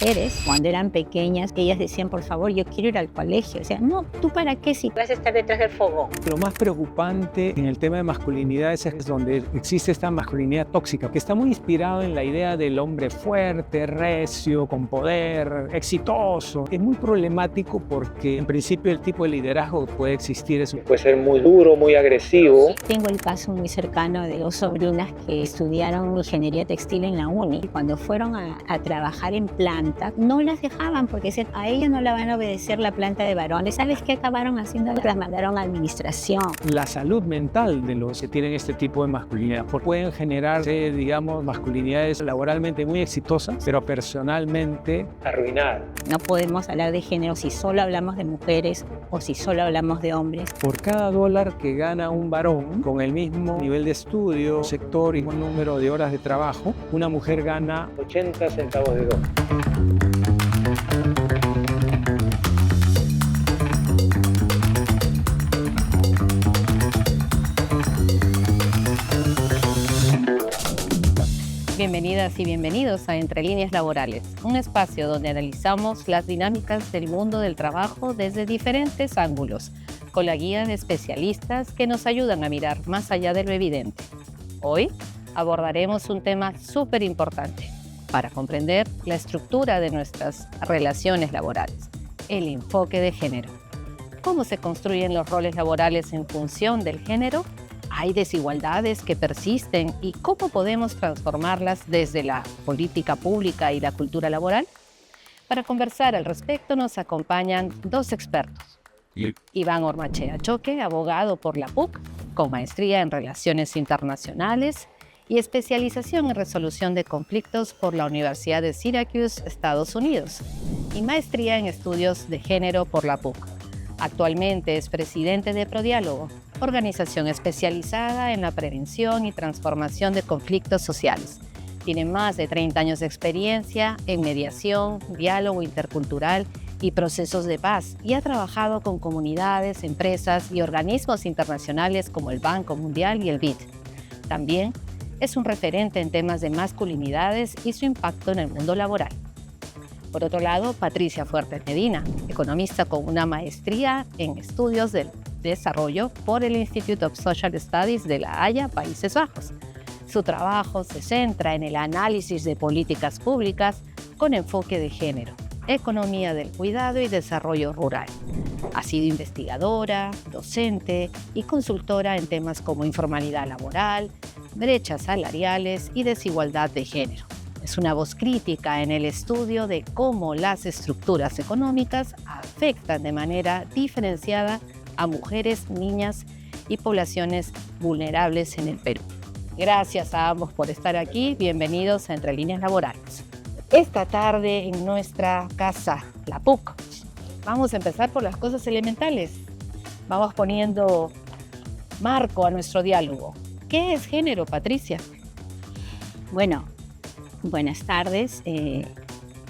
mujeres, cuando eran pequeñas, ellas decían, por favor, yo quiero ir al colegio. O sea, no, ¿tú para qué si vas a estar detrás del fogón? Lo más preocupante en el tema de masculinidades es donde existe esta masculinidad tóxica, que está muy inspirado en la idea del hombre fuerte, recio, con poder, exitoso. Es muy problemático porque, en principio, el tipo de liderazgo que puede existir puede ser muy duro, muy agresivo. Tengo el caso muy cercano de dos sobrinas que estudiaron ingeniería textil en la uni. Cuando fueron a trabajar en planta, no las dejaban porque decían, a ella no la van a obedecer la planta de varones. ¿Sabes qué acabaron haciendo? Las mandaron a administración. La salud mental de los que tienen este tipo de masculinidad pueden generarse, digamos, masculinidades laboralmente muy exitosas, pero personalmente arruinadas. No podemos hablar de género si solo hablamos de mujeres o si solo hablamos de hombres. Por cada dólar que gana un varón con el mismo nivel de estudio, sector y mismo número de horas de trabajo, una mujer gana 80 centavos de dólar. Bienvenidas y bienvenidos a Entre Líneas Laborales, un espacio donde analizamos las dinámicas del mundo del trabajo desde diferentes ángulos, con la guía de especialistas que nos ayudan a mirar más allá de lo evidente. Hoy abordaremos un tema súper importante para comprender la estructura de nuestras relaciones laborales, el enfoque de género. ¿Cómo se construyen los roles laborales en función del género? ¿Hay desigualdades que persisten y cómo podemos transformarlas desde la política pública y la cultura laboral? Para conversar al respecto nos acompañan dos expertos. Iván Ormachea Choque, abogado por la PUC, con maestría en Relaciones Internacionales y especialización en resolución de conflictos por la Universidad de Syracuse, Estados Unidos, y maestría en estudios de género por la PUC. Actualmente es presidente de Prodiálogo, organización especializada en la prevención y transformación de conflictos sociales. Tiene más de 30 años de experiencia en mediación, diálogo intercultural y procesos de paz, y ha trabajado con comunidades, empresas y organismos internacionales como el Banco Mundial y el BID. También es un referente en temas de masculinidades y su impacto en el mundo laboral. Por otro lado, Patricia Fuertes Medina, economista con una maestría en estudios del desarrollo por el Institute of Social Studies de La Haya, Países Bajos. Su trabajo se centra en el análisis de políticas públicas con enfoque de género, economía del cuidado y desarrollo rural. Ha sido investigadora, docente y consultora en temas como informalidad laboral, brechas salariales y desigualdad de género. Es una voz crítica en el estudio de cómo las estructuras económicas afectan de manera diferenciada a mujeres, niñas y poblaciones vulnerables en el Perú. Gracias a ambos por estar aquí. Bienvenidos a Entre Líneas Laborales. Esta tarde en nuestra casa, la PUC, vamos a empezar por las cosas elementales. Vamos poniendo marco a nuestro diálogo. ¿Qué es género, Patricia? Bueno, buenas tardes.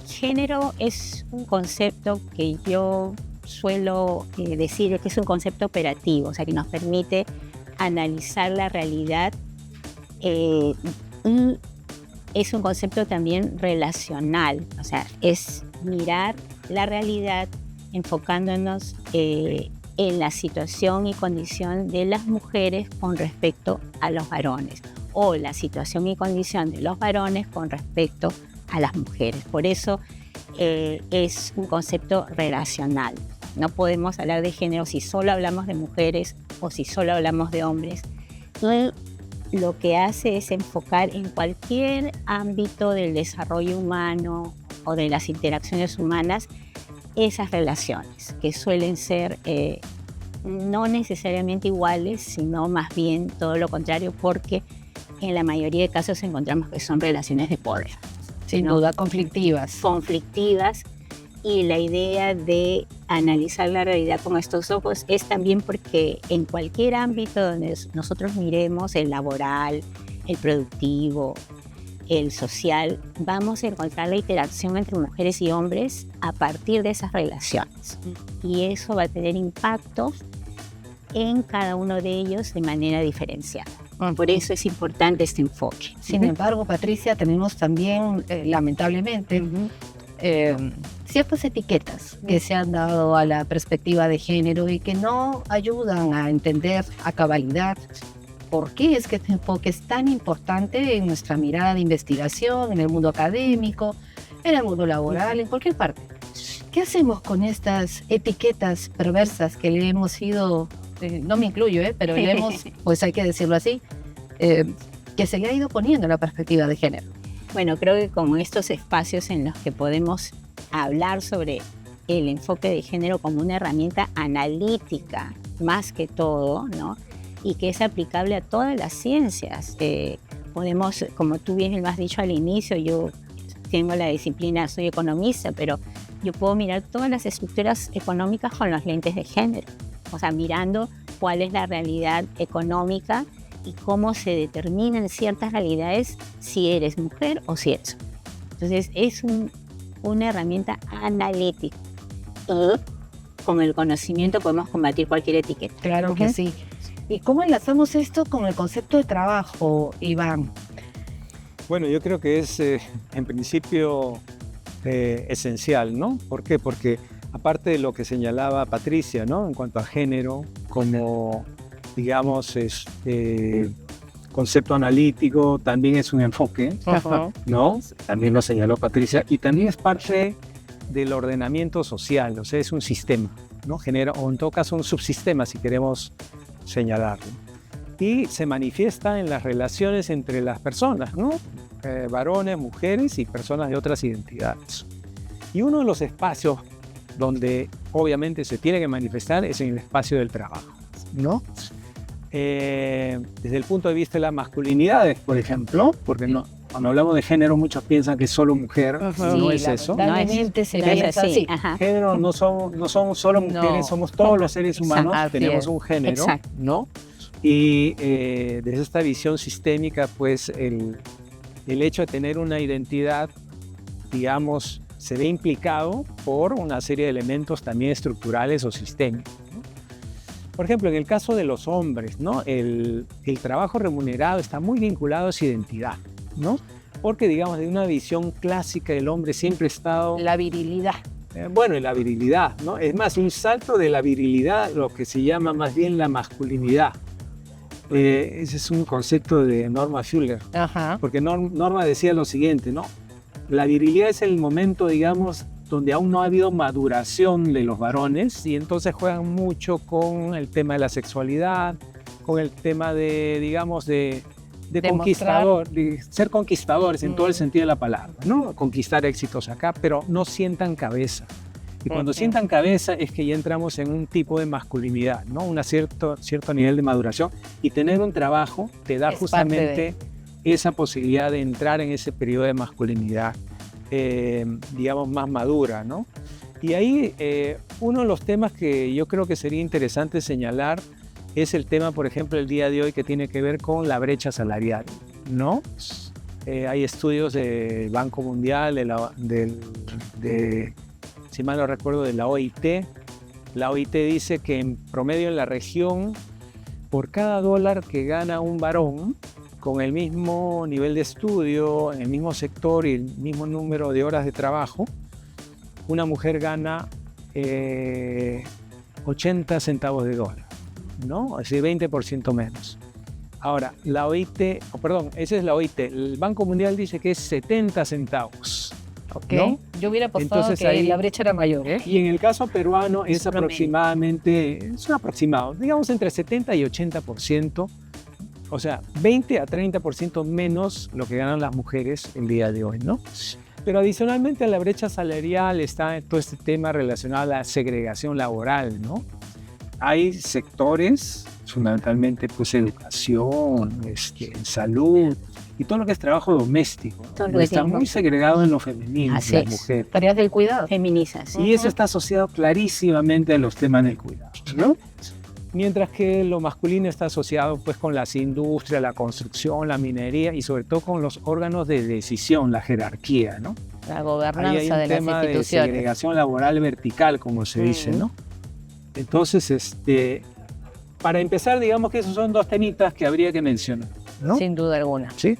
Género es un concepto que yo suelo decir que es un concepto operativo, o sea, que nos permite analizar la realidad. Es un concepto también relacional, o sea, es mirar la realidad enfocándonos en la situación y condición de las mujeres con respecto a los varones, o la situación y condición de los varones con respecto a las mujeres. Por eso es un concepto relacional. No podemos hablar de género si solo hablamos de mujeres o si solo hablamos de hombres. Lo que hace es enfocar en cualquier ámbito del desarrollo humano o de las interacciones humanas esas relaciones, que suelen ser no necesariamente iguales, sino más bien todo lo contrario, porque en la mayoría de casos encontramos que son relaciones de poder. Sin duda, conflictivas. Conflictivas, y la idea de analizar la realidad con estos ojos es también porque en cualquier ámbito donde nosotros miremos, el laboral, el productivo, el social, vamos a encontrar la interacción entre mujeres y hombres a partir de esas relaciones. Y eso va a tener impactos en cada uno de ellos de manera diferenciada. Por eso es importante este enfoque. Sin embargo, Patricia, tenemos también, lamentablemente, ciertas etiquetas que se han dado a la perspectiva de género y que no ayudan a entender a cabalidad por qué es que este enfoque es tan importante en nuestra mirada de investigación, en el mundo académico, en el mundo laboral, en cualquier parte. ¿Qué hacemos con estas etiquetas perversas que le hemos ido, no me incluyo, pero le hemos, pues hay que decirlo así, que se le ha ido poniendo en la perspectiva de género? Bueno, creo que con estos espacios en los que podemos hablar sobre el enfoque de género como una herramienta analítica, más que todo, ¿no? Y que es aplicable a todas las ciencias. Podemos, como tú bien lo has dicho al inicio, yo tengo la disciplina, soy economista, pero yo puedo mirar todas las estructuras económicas con los lentes de género. O sea, mirando cuál es la realidad económica y cómo se determinan ciertas realidades si eres mujer o si eres hombre. Entonces, es una herramienta analítica. Y con el conocimiento podemos combatir cualquier etiqueta. Claro que sí. ¿Y cómo enlazamos esto con el concepto de trabajo, Iván? Bueno, yo creo que es en principio esencial, ¿no? ¿Por qué? Porque aparte de lo que señalaba Patricia, ¿no? En cuanto a género, como digamos, concepto analítico, también es un enfoque, ¿no? También lo señaló Patricia, y también es parte del ordenamiento social, o sea, es un sistema, ¿no? Genera, o en todo caso un subsistema, si queremos señalarlo. Y se manifiesta en las relaciones entre las personas, ¿no? Varones, mujeres y personas de otras identidades. Y uno de los espacios donde obviamente se tiene que manifestar es en el espacio del trabajo, ¿no? Desde el punto de vista de las masculinidades, por ejemplo, porque no, cuando hablamos de género muchos piensan que es solo mujer, no es eso. No es así. Género no somos solo mujeres, somos todos los seres humanos, tenemos un género, ¿no? Y desde esta visión sistémica, pues el hecho de tener una identidad, digamos, se ve implicado por una serie de elementos también estructurales o sistémicos, ¿no? Por ejemplo, en el caso de los hombres, ¿no? El trabajo remunerado está muy vinculado a su identidad, ¿no? Porque, digamos, de una visión clásica, el hombre siempre ha estado... La virilidad. Bueno, en la virilidad, ¿no? Es más, un salto de la virilidad, lo que se llama más bien la masculinidad. Ese es un concepto de Norma Fuller. Ajá. Porque Norma decía lo siguiente, ¿no? La virilidad es el momento, digamos, donde aún no ha habido maduración de los varones y entonces juegan mucho con el tema de la sexualidad, con el tema de, digamos, de conquistador, de ser conquistadores en todo el sentido de la palabra, ¿no? Conquistar éxitos acá, pero no sientan cabeza. Y cuando sientan cabeza es que ya entramos en un tipo de masculinidad, ¿no? Un cierto nivel de maduración. Y tener un trabajo te da justamente esa posibilidad de entrar en ese periodo de masculinidad, digamos, más madura, ¿no? Y ahí uno de los temas que yo creo que sería interesante señalar es el tema, por ejemplo, el día de hoy que tiene que ver con la brecha salarial, ¿no? Hay estudios del Banco Mundial, si mal no recuerdo, de la OIT. La OIT dice que en promedio en la región, por cada $1 que gana un varón, con el mismo nivel de estudio, en el mismo sector y el mismo número de horas de trabajo, una mujer gana 80 centavos de dólar, ¿no? Es decir, 20% menos. Ahora, la OIT, esa es la OIT, el Banco Mundial dice que es 70 centavos. Okay. ¿No? Yo hubiera apostado entonces, que ahí la brecha era mayor. Y en el caso peruano es aproximadamente, es un aproximado, digamos entre 70 y 80%, o sea, 20 a 30% menos lo que ganan las mujeres el día de hoy, ¿no? Pero adicionalmente a la brecha salarial está todo este tema relacionado a la segregación laboral, ¿no? Hay sectores, fundamentalmente pues educación, salud y todo lo que es trabajo doméstico, ¿no? Está muy segregado en lo femenino, las mujeres. Tareas del cuidado. Feminizas. Y eso está asociado clarísimamente a los temas del cuidado, ¿no? Mientras que lo masculino está asociado pues con las industrias, la construcción, la minería y sobre todo con los órganos de decisión, la jerarquía, ¿no? La gobernanza de las instituciones. Hay un tema de segregación laboral vertical, como se dice, ¿no? Entonces, para empezar, digamos que esos son dos temitas que habría que mencionar, ¿no? Sin duda alguna. Sí.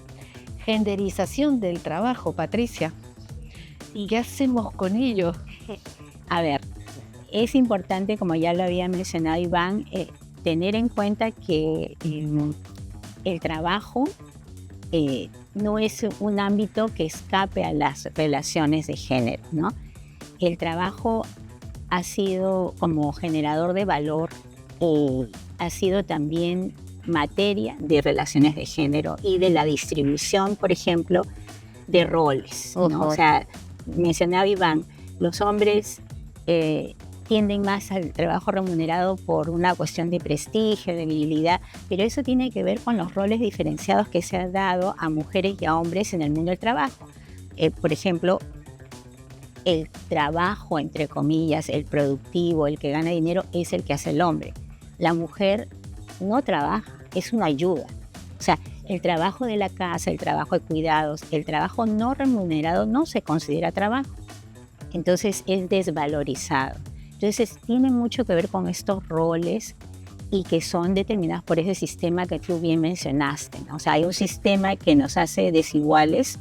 Genderización del trabajo, Patricia. ¿Y qué hacemos con ello? A ver, es importante, como ya lo había mencionado Iván, tener en cuenta que el trabajo no es un ámbito que escape a las relaciones de género, ¿no? El trabajo ha sido como generador de valor, ha sido también materia de relaciones de género y de la distribución, por ejemplo, de roles, ¿no? O sea, mencionaba Iván, los hombres tienden más al trabajo remunerado por una cuestión de prestigio, de virilidad, pero eso tiene que ver con los roles diferenciados que se han dado a mujeres y a hombres en el mundo del trabajo. Por ejemplo, el trabajo, entre comillas, el productivo, el que gana dinero, es el que hace el hombre. La mujer no trabaja, es una ayuda. O sea, el trabajo de la casa, el trabajo de cuidados, el trabajo no remunerado no se considera trabajo. Entonces es desvalorizado. Entonces tiene mucho que ver con estos roles y que son determinados por ese sistema que tú bien mencionaste, ¿no? O sea, hay un sistema que nos hace desiguales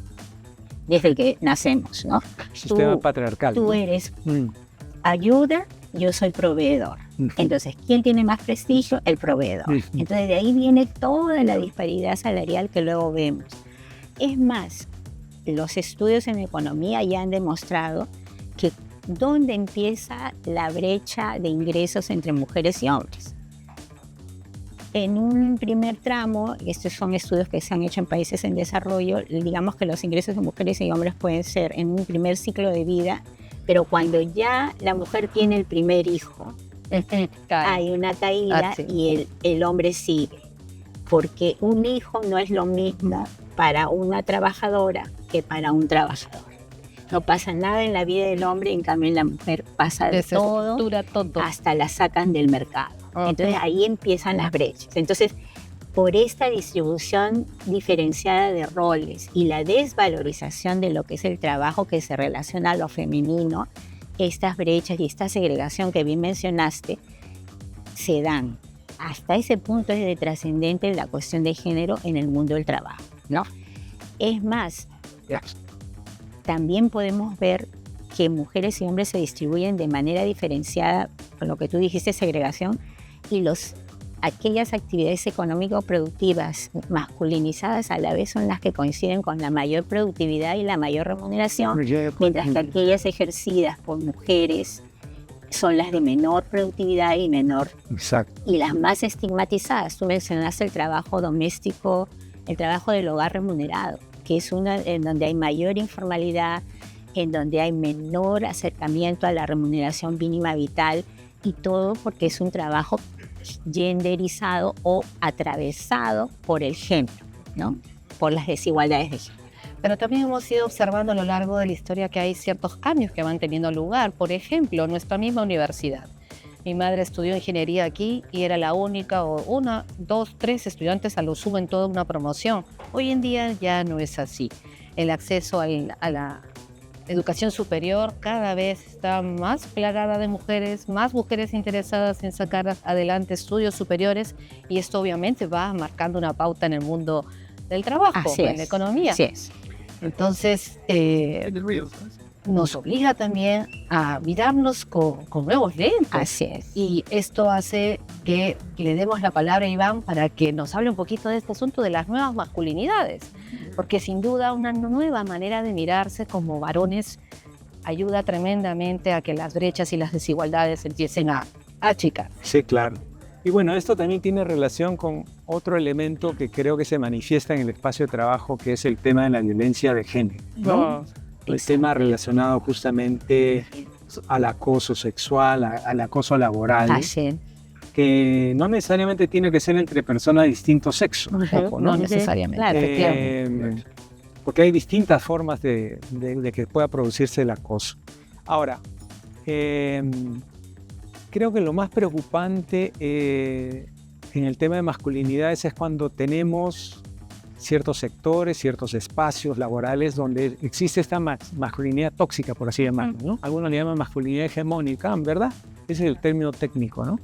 desde el que nacemos, ¿no? Sistema patriarcal. Tú eres ayuda, yo soy proveedor. Entonces, ¿quién tiene más prestigio? El proveedor. Entonces, de ahí viene toda la disparidad salarial que luego vemos. Es más, los estudios en economía ya han demostrado que dónde empieza la brecha de ingresos entre mujeres y hombres. En un primer tramo, estos son estudios que se han hecho en países en desarrollo, digamos que los ingresos de mujeres y hombres pueden ser en un primer ciclo de vida, pero cuando ya la mujer tiene el primer hijo, hay una caída y el hombre sigue. Porque un hijo no es lo mismo para una trabajadora que para un trabajador. No pasa nada en la vida del hombre, en cambio en la mujer pasa de todo, hasta la sacan del mercado. Entonces ahí empiezan las brechas. Entonces, por esta distribución diferenciada de roles y la desvalorización de lo que es el trabajo que se relaciona a lo femenino, estas brechas y esta segregación que bien mencionaste se dan. Hasta ese punto es de trascendente la cuestión de género en el mundo del trabajo, ¿no? Es más, también podemos ver que mujeres y hombres se distribuyen de manera diferenciada, con lo que tú dijiste, segregación, y aquellas actividades económico-productivas masculinizadas a la vez son las que coinciden con la mayor productividad y la mayor remuneración, mientras que aquellas ejercidas por mujeres son las de menor productividad y menor. Exacto. Y las más estigmatizadas. Tú mencionaste el trabajo doméstico, el trabajo del hogar remunerado, que es una en donde hay mayor informalidad, en donde hay menor acercamiento a la remuneración mínima vital, y todo porque es un trabajo genderizado o atravesado por el género, ¿no? Por las desigualdades de género. Pero también hemos ido observando a lo largo de la historia que hay ciertos cambios que van teniendo lugar. Por ejemplo, nuestra misma universidad. Mi madre estudió ingeniería aquí y era la única o una, dos, tres estudiantes a lo sumo en toda una promoción. Hoy en día ya no es así. El acceso a la educación superior cada vez está más plagada de mujeres, más mujeres interesadas en sacar adelante estudios superiores, y esto obviamente va marcando una pauta en el mundo del trabajo, en la economía. Así es. Entonces, nos obliga también a mirarnos con nuevos lentes. Así es. Y esto hace que le demos la palabra a Iván para que nos hable un poquito de este asunto de las nuevas masculinidades. Porque sin duda una nueva manera de mirarse como varones ayuda tremendamente a que las brechas y las desigualdades empiecen a achicar. Sí, claro. Y bueno, esto también tiene relación con otro elemento que creo que se manifiesta en el espacio de trabajo, que es el tema de la violencia de género, ¿no? El tema relacionado justamente al acoso sexual, al acoso laboral. Así. Que no necesariamente tiene que ser entre personas de distinto sexo. No necesariamente. Claro, efectivamente. Porque hay distintas formas de que pueda producirse el acoso. Ahora, creo que lo más preocupante en el tema de masculinidades es cuando tenemos ciertos sectores, ciertos espacios laborales donde existe esta masculinidad tóxica, por así llamarlo, ¿no? Algunos le llaman masculinidad hegemónica, ¿verdad? Ese es el término técnico, ¿no?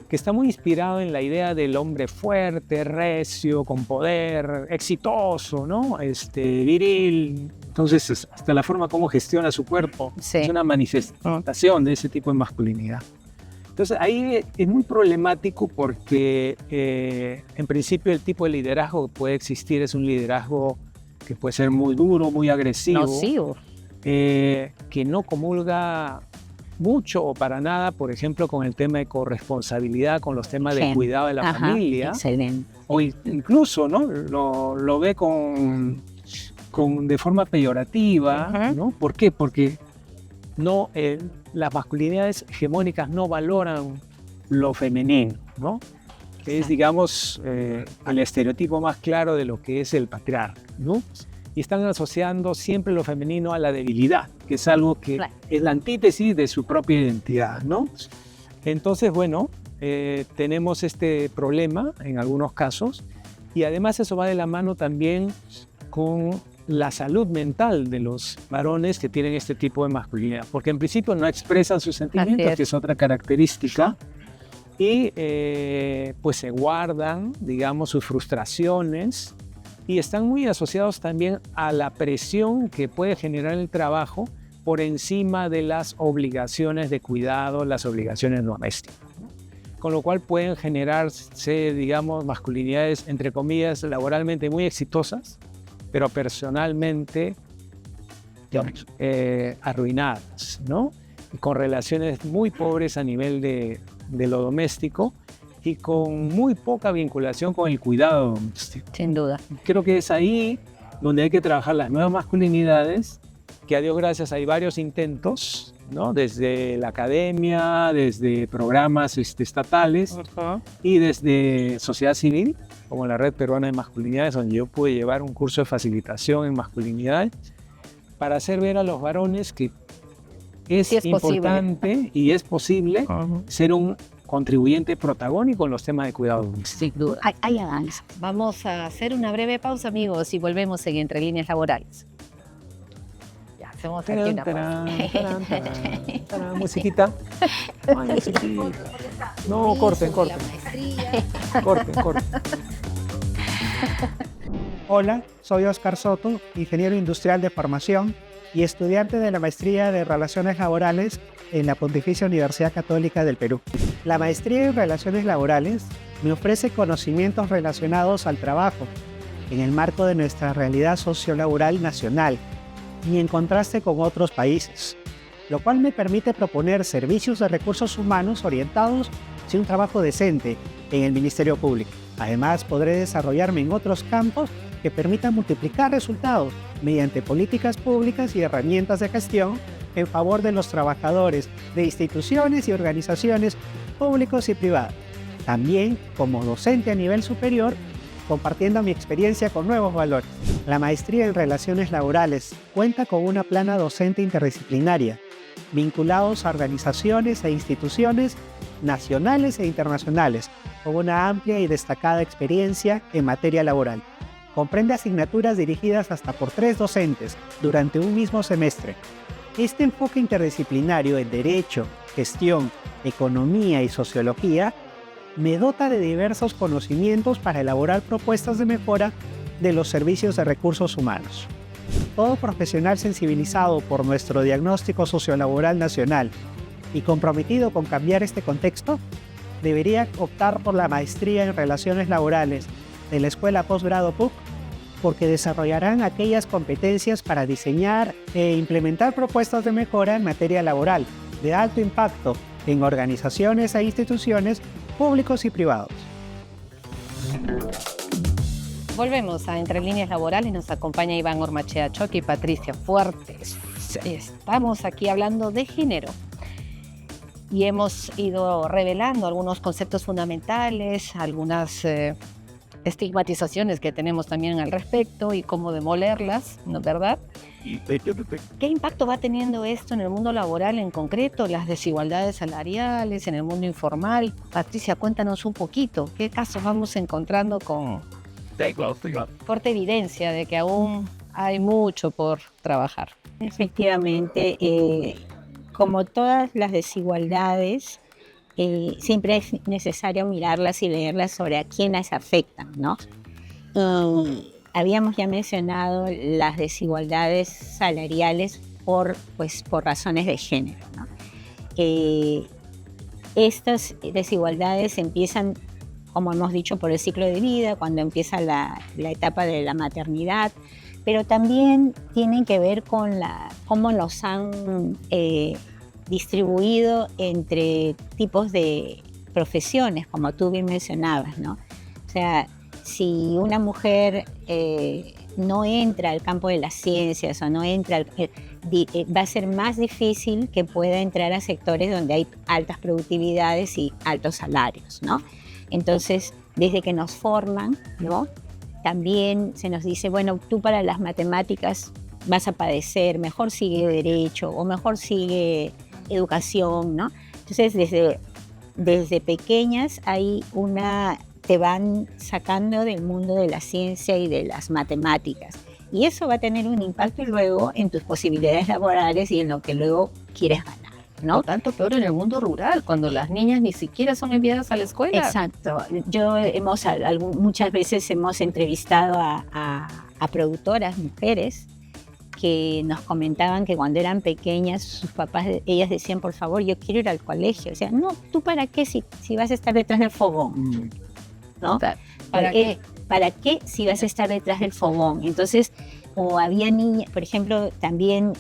que está muy inspirado en la idea del hombre fuerte, recio, con poder, exitoso, ¿no? Viril. Entonces, hasta la forma como gestiona su cuerpo es una manifestación de ese tipo de masculinidad. Entonces, ahí es muy problemático porque, en principio, el tipo de liderazgo que puede existir es un liderazgo que puede ser muy duro, muy agresivo, nocivo, que no comulga mucho o para nada, por ejemplo, con el tema de corresponsabilidad, con los temas de cuidado de la familia. Excelente. O incluso, ¿no? Lo ve de forma peyorativa, ¿no? ¿Por qué? Porque no, las masculinidades hegemónicas no valoran lo femenino, ¿no? Que es, digamos, el estereotipo más claro de lo que es el patriarca, ¿no? Y están asociando siempre lo femenino a la debilidad, que es algo que es la antítesis de su propia identidad, ¿no? Entonces, bueno, tenemos este problema en algunos casos, y además eso va de la mano también con la salud mental de los varones que tienen este tipo de masculinidad, porque en principio no expresan sus sentimientos, que es otra característica, y pues se guardan, digamos, sus frustraciones, y están muy asociados también a la presión que puede generar el trabajo por encima de las obligaciones de cuidado, las obligaciones domésticas, ¿no? Con lo cual pueden generarse, digamos, masculinidades, entre comillas, laboralmente muy exitosas, pero personalmente, digamos, arruinadas, ¿no? Y con relaciones muy pobres a nivel de lo doméstico y con muy poca vinculación con el cuidado doméstico. sin duda. Creo que es ahí donde hay que trabajar las nuevas masculinidades, que a Dios gracias hay varios intentos, ¿no? Desde la academia, desde programas estatales y desde sociedad civil, como la Red Peruana de Masculinidades, donde yo pude llevar un curso de facilitación en masculinidad para hacer ver a los varones que es importante y es posible ser un contribuyente protagónico en los temas de cuidado doméstico. Sin duda. Hay avance. Vamos a hacer una breve pausa, amigos, y volvemos en Entre Líneas Laborales. Ya, hacemos aquí una pausa. Musiquita. Ay, musiquita. No, corten. Corten. Hola, soy Oscar Soto, ingeniero industrial de formación y estudiante de la maestría de Relaciones Laborales en la Pontificia Universidad Católica del Perú. La maestría en Relaciones Laborales me ofrece conocimientos relacionados al trabajo en el marco de nuestra realidad sociolaboral nacional y en contraste con otros países, lo cual me permite proponer servicios de recursos humanos orientados hacia un trabajo decente en el Ministerio Público. Además, podré desarrollarme en otros campos que permitan multiplicar resultados mediante políticas públicas y herramientas de gestión en favor de los trabajadores de instituciones y organizaciones públicos y privadas. También como docente a nivel superior, compartiendo mi experiencia con nuevos valores. La maestría en Relaciones Laborales cuenta con una plana docente interdisciplinaria, vinculados a organizaciones e instituciones nacionales e internacionales, con una amplia y destacada experiencia en materia laboral. Comprende asignaturas dirigidas hasta por 3 docentes durante un mismo semestre. Este enfoque interdisciplinario en Derecho, Gestión, Economía y Sociología me dota de diversos conocimientos para elaborar propuestas de mejora de los servicios de recursos humanos. Todo profesional sensibilizado por nuestro diagnóstico sociolaboral nacional y comprometido con cambiar este contexto, debería optar por la maestría en Relaciones Laborales de la Escuela Postgrado PUC, porque desarrollarán aquellas competencias para diseñar e implementar propuestas de mejora en materia laboral de alto impacto en organizaciones e instituciones públicos y privados. Volvemos a Entre Líneas Laborales. Nos acompaña Iván Ormachea Choque y Patricia Fuertes. Estamos aquí hablando de género y hemos ido revelando algunos conceptos fundamentales, algunas estigmatizaciones que tenemos también al respecto y cómo demolerlas, ¿no es verdad? ¿Qué impacto va teniendo esto en el mundo laboral en concreto, las desigualdades salariales, en el mundo informal? Patricia, cuéntanos un poquito, ¿qué casos vamos encontrando con fuerte evidencia de que aún hay mucho por trabajar? Efectivamente, como todas las desigualdades, siempre es necesario mirarlas y leerlas sobre a quién las afectan, ¿no? Habíamos ya mencionado las desigualdades salariales por razones de género, ¿no? Estas desigualdades empiezan, como hemos dicho, por el ciclo de vida, cuando empieza la etapa de la maternidad, pero también tienen que ver con cómo nos han distribuido entre tipos de profesiones, como tú bien mencionabas, ¿no? O sea, si una mujer no entra al campo de las ciencias o no entra, va a ser más difícil que pueda entrar a sectores donde hay altas productividades y altos salarios, ¿no? Entonces, desde que nos forman, ¿no? También se nos dice, bueno, tú para las matemáticas vas a padecer, mejor sigue derecho o mejor sigue educación, ¿no? Entonces, desde pequeñas te van sacando del mundo de la ciencia y de las matemáticas. Y eso va a tener un impacto luego en tus posibilidades laborales y en lo que luego quieres ganar, ¿no? O tanto peor en el mundo rural, cuando las niñas ni siquiera son enviadas a la escuela. Exacto. Muchas veces hemos entrevistado a productoras, mujeres, que nos comentaban que cuando eran pequeñas, sus papás, ellas decían, por favor, yo quiero ir al colegio. O sea, no, ¿tú para qué si vas a estar detrás del fogón? ¿No? ¿Para qué si vas a estar detrás del fogón? Entonces, o había niñas, por ejemplo, también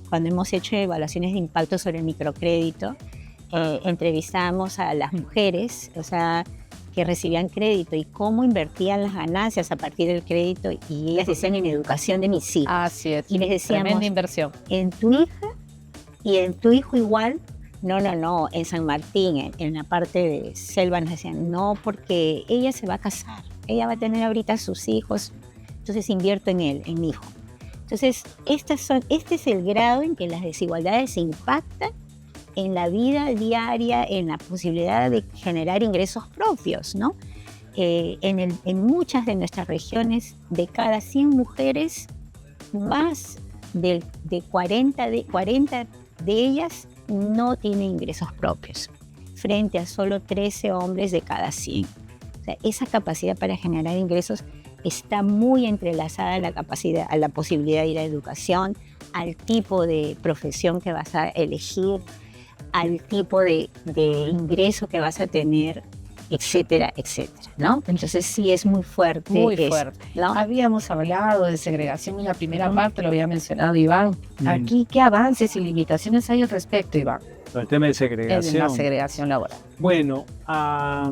cuando hemos hecho evaluaciones de impacto sobre el microcrédito, entrevistamos a las mujeres, o sea, que recibían crédito y cómo invertían las ganancias a partir del crédito, y ellas decían en educación de mis hijos. Así es. Y les decíamos, tremenda inversión. En tu hija y en tu hijo igual. No, en San Martín, en la parte de selva, nos decían, no, porque ella se va a casar, ella va a tener ahorita sus hijos, entonces invierto en él, en mi hijo. Entonces, este es el grado en que las desigualdades impactan en la vida diaria, en la posibilidad de generar ingresos propios, ¿no? En muchas de nuestras regiones, de cada 100 mujeres, más de 40 de ellas no tienen ingresos propios, frente a solo 13 hombres de cada 100. O sea, esa capacidad para generar ingresos está muy entrelazada a la posibilidad de ir a educación, al tipo de profesión que vas a elegir, al tipo de ingreso que vas a tener, etcétera, etcétera, ¿no? Entonces sí es muy fuerte. Muy fuerte. ¿No? Habíamos hablado de segregación en la primera parte, lo había mencionado Iván. Aquí, ¿qué avances y limitaciones hay al respecto, Iván? El tema de segregación. En la segregación laboral. Bueno, a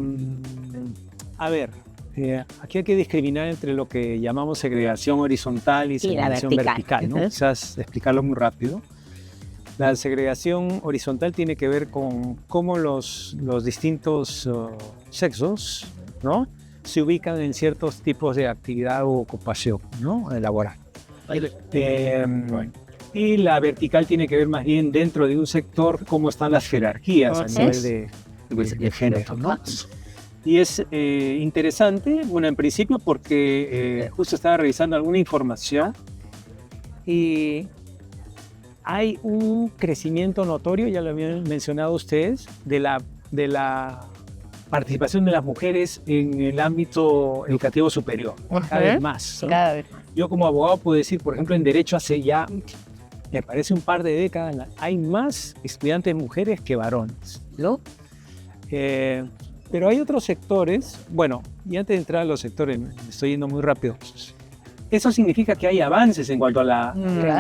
ver, aquí hay que discriminar entre lo que llamamos segregación horizontal y segregación vertical, ¿no? Quizás explicarlo muy rápido. La segregación horizontal tiene que ver con cómo los distintos sexos, ¿no?, se ubican en ciertos tipos de actividad o ocupación, ¿no?, laboral. Y la vertical tiene que ver más bien dentro de un sector cómo están las jerarquías a nivel de género, ¿no? Y es interesante, bueno, en principio porque justo estaba revisando alguna información y hay un crecimiento notorio, ya lo habían mencionado ustedes, de la participación de las mujeres en el ámbito educativo superior, cada vez más, ¿no? Cada vez más. Yo como abogado puedo decir, por ejemplo, en Derecho hace ya, me parece un par de décadas, hay más estudiantes mujeres que varones, ¿no? Pero hay otros sectores, bueno, y antes de entrar a los sectores, me estoy yendo muy rápido. Eso significa que hay avances en cuanto a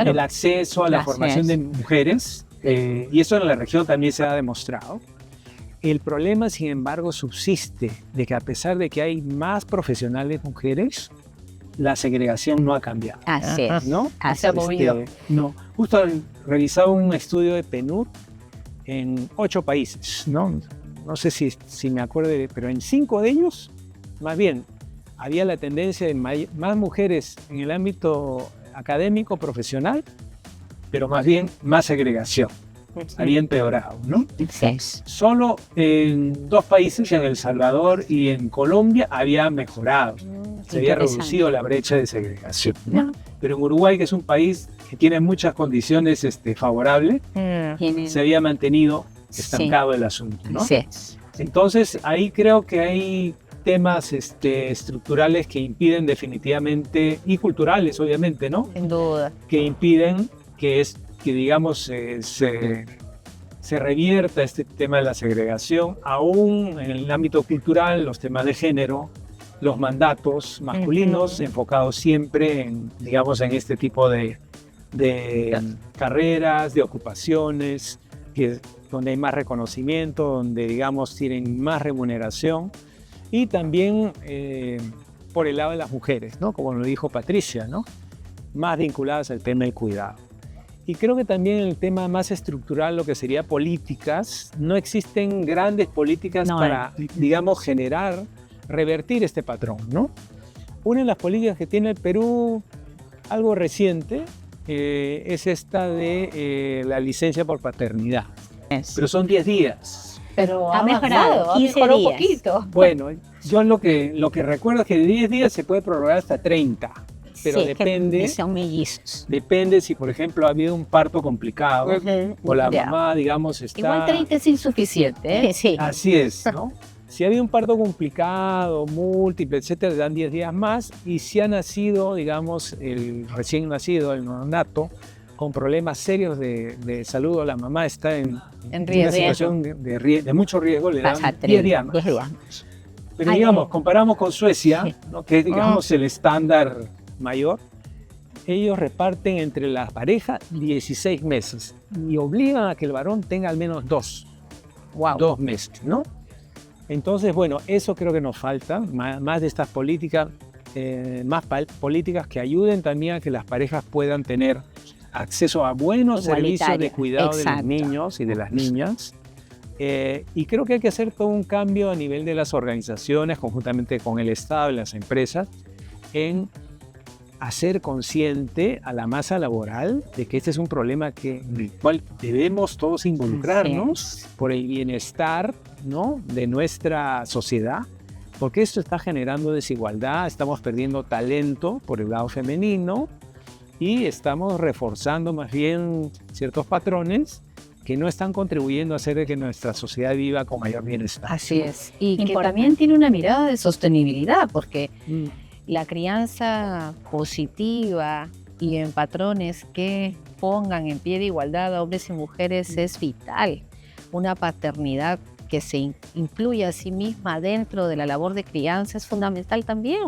el acceso a la formación de mujeres, y eso en la región también se ha demostrado. El problema, sin embargo, subsiste de que a pesar de que hay más profesionales mujeres, la segregación no ha cambiado. Así es, ¿no? Se ha movido. No, justo revisaba un estudio de PNUD en 8 países, ¿no? No sé si me acuerdo, pero en 5 de ellos, más bien, había la tendencia de más mujeres en el ámbito académico, profesional, pero más bien más segregación. Había empeorado, ¿no? Sí. Solo en 2 países, en El Salvador y en Colombia, había mejorado. Se había reducido la brecha de segregación, ¿no? Pero en Uruguay, que es un país que tiene muchas condiciones favorables, se había mantenido estancado el asunto, ¿no? Sí. Entonces, ahí creo que hay temas estructurales que impiden definitivamente, y culturales obviamente, ¿no? Sin duda. Que impiden que digamos, se revierta este tema de la segregación, aún en el ámbito cultural, los temas de género, los mandatos masculinos enfocados siempre en, digamos, en este tipo de carreras, de ocupaciones, donde hay más reconocimiento, donde, digamos, tienen más remuneración, y también por el lado de las mujeres, ¿no? Como lo dijo Patricia, ¿no? Más vinculadas al tema del cuidado. Y creo que también el tema más estructural, lo que sería políticas, no existen grandes políticas para, digamos, revertir este patrón, ¿no? Una de las políticas que tiene el Perú, algo reciente, es esta de la licencia por paternidad. Pero son 10 días. Pero ha mejorado, 15 mejorado un días. poquito. Bueno, yo lo que recuerdo es que de 10 días se puede prorrogar hasta 30. Pero sí, depende, son mellizos. Depende si, por ejemplo, ha habido un parto complicado o la mamá, digamos, está... Igual 30 es insuficiente, ¿eh? Sí. Así es, ¿no? Si ha habido un parto complicado, múltiple, etcétera, dan 10 días más. Y si ha nacido, digamos, el recién nacido, el neonato, con problemas serios de salud, o la mamá está en una situación de mucho riesgo, le dan 10 días más. Pero digamos, comparamos con Suecia, ¿no? Que es, digamos, el estándar mayor, ellos reparten entre las parejas 16 meses y obligan a que el varón tenga al menos 2 meses, ¿no? Entonces, bueno, eso creo que nos falta, más de estas políticas, políticas que ayuden también a que las parejas puedan tener acceso a buenos servicios de cuidado de los niños y de las niñas. Y creo que hay que hacer todo un cambio a nivel de las organizaciones, conjuntamente con el Estado y las empresas, en hacer consciente a la masa laboral de que este es un problema en el cual debemos todos involucrarnos por el bienestar, ¿no?, de nuestra sociedad, porque esto está generando desigualdad, estamos perdiendo talento por el lado femenino y estamos reforzando más bien ciertos patrones que no están contribuyendo a hacer que nuestra sociedad viva con mayor bienestar. Así es. Y que también tiene una mirada de sostenibilidad, porque la crianza positiva y en patrones que pongan en pie de igualdad a hombres y mujeres es vital. Una paternidad que se incluya a sí misma dentro de la labor de crianza es fundamental también.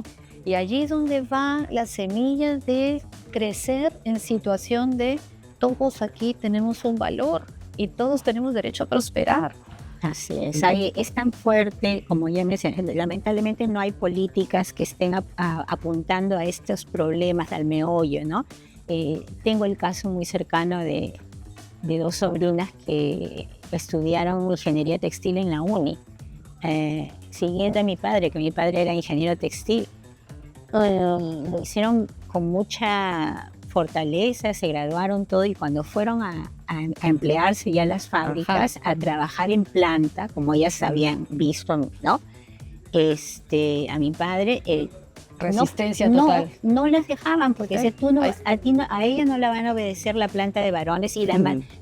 Y allí es donde va la semilla de crecer en situación de todos aquí tenemos un valor y todos tenemos derecho a prosperar. Así es, ahí es tan fuerte, como ya mencioné, lamentablemente no hay políticas que estén apuntando a estos problemas, al meollo, ¿no? Tengo el caso muy cercano de 2 sobrinas que estudiaron ingeniería textil en la uni, siguiendo a mi padre, que mi padre era ingeniero textil. Lo hicieron con mucha fortaleza, se graduaron todo, y cuando fueron a emplearse ya en las fábricas, a trabajar en planta, como ellas habían visto, ¿no? A mi padre resistencia total. No las dejaban, porque si tú a ella no la van a obedecer la planta de varones, y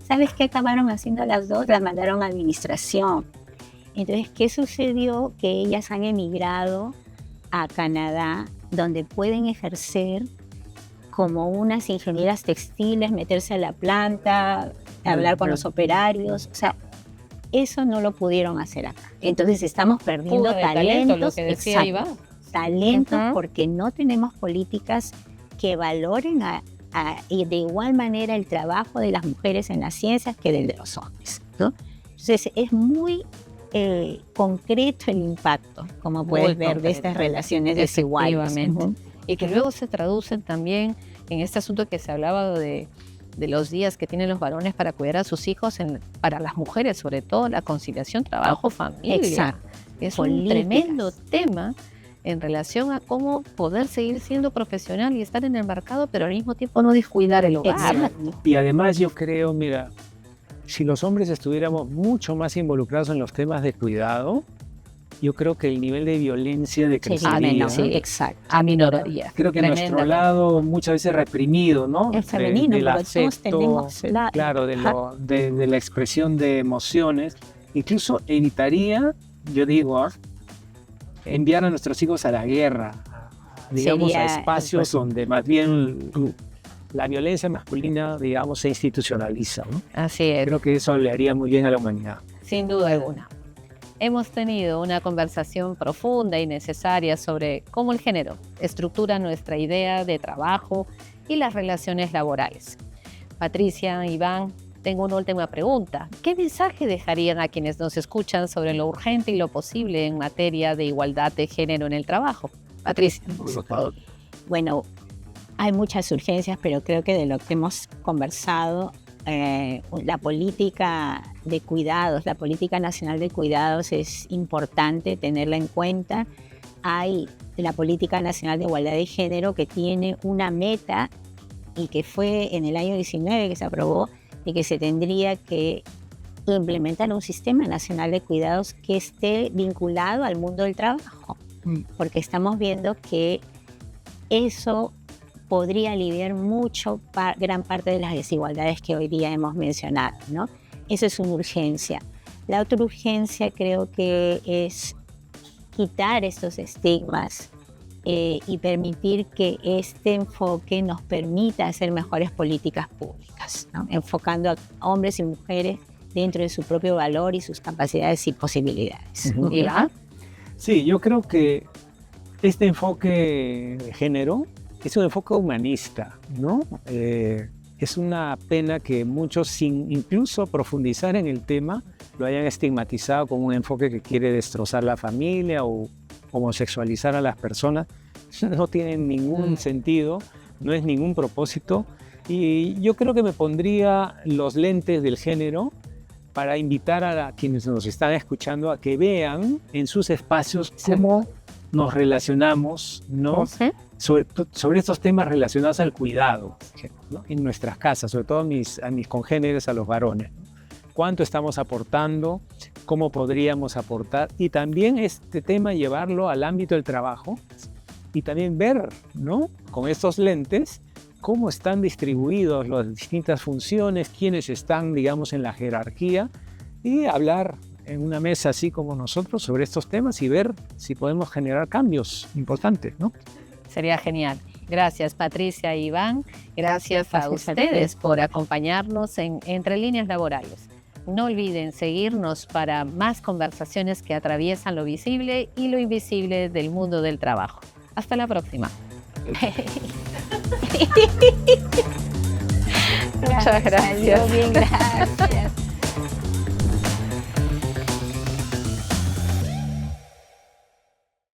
¿sabes qué acabaron haciendo las dos? Las mandaron a administración. Entonces, ¿qué sucedió? Que ellas han emigrado a Canadá, donde pueden ejercer como unas ingenieras textiles, meterse a la planta, hablar con los operarios. O sea, eso no lo pudieron hacer acá. Entonces estamos perdiendo talentos. Lo que decía Iván. Talentos porque no tenemos políticas que valoren y de igual manera el trabajo de las mujeres en las ciencias que del de los hombres, ¿no? Entonces es muy concreto el impacto, como puedes ver, de estas relaciones desiguales. Y que luego se traducen también en este asunto que se hablaba de los días que tienen los varones para cuidar a sus hijos, para las mujeres, sobre todo la conciliación trabajo-familia. Exacto. Es un tremendo tema en relación a cómo poder seguir siendo profesional y estar en el mercado, pero al mismo tiempo no descuidar el hogar. Exacto. Y además yo creo, mira, si los hombres estuviéramos mucho más involucrados en los temas de cuidado, yo creo que el nivel de violencia decrecería. menor, sí. exacto. Aminoraría. Creo que nuestro lado muchas veces reprimido, ¿no? El femenino, del porque todos afecto, tenemos claro, de la expresión de emociones, incluso evitaría, yo digo, enviar a nuestros hijos a la guerra, digamos, a espacios donde más bien la violencia masculina, digamos, se institucionaliza, ¿no? Así es. Creo que eso le haría muy bien a la humanidad. Sin duda alguna. Hemos tenido una conversación profunda y necesaria sobre cómo el género estructura nuestra idea de trabajo y las relaciones laborales. Patricia, Iván, tengo una última pregunta. ¿Qué mensaje dejarían a quienes nos escuchan sobre lo urgente y lo posible en materia de igualdad de género en el trabajo? Patricia. Bueno, hay muchas urgencias, pero creo que de lo que hemos conversado, la política de cuidados, la política nacional de cuidados es importante tenerla en cuenta. Hay la política nacional de igualdad de género que tiene una meta y que fue en el año 19 que se aprobó y que se tendría que implementar un sistema nacional de cuidados que esté vinculado al mundo del trabajo, porque estamos viendo que eso podría aliviar mucho gran parte de las desigualdades que hoy día hemos mencionado, ¿no? Eso es una urgencia. La otra urgencia creo que es quitar estos estigmas y permitir que este enfoque nos permita hacer mejores políticas públicas, ¿no? Enfocando a hombres y mujeres dentro de su propio valor y sus capacidades y posibilidades. ¿Iván? Sí, yo creo que este enfoque de género es un enfoque humanista, ¿no? Es una pena que muchos, sin incluso profundizar en el tema, lo hayan estigmatizado como un enfoque que quiere destrozar la familia o homosexualizar a las personas. No tiene ningún sentido, no es ningún propósito. Y yo creo que me pondría los lentes del género para invitar a quienes nos están escuchando a que vean en sus espacios cómo nos relacionamos, ¿no? Sobre estos temas relacionados al cuidado, ¿no? En nuestras casas, sobre todo a mis congéneres, a los varones, ¿no? Cuánto estamos aportando, cómo podríamos aportar, y también este tema llevarlo al ámbito del trabajo y también ver, ¿no? Con estos lentes cómo están distribuidos las distintas funciones, quiénes están, digamos, en la jerarquía, y hablar en una mesa así como nosotros sobre estos temas y ver si podemos generar cambios importantes, ¿no? Sería genial. Gracias, Patricia e Iván. Gracias a ustedes por acompañarnos en Entre Líneas Laborales. No olviden seguirnos para más conversaciones que atraviesan lo visible y lo invisible del mundo del trabajo. Hasta la próxima. Muchas gracias. Bien, gracias.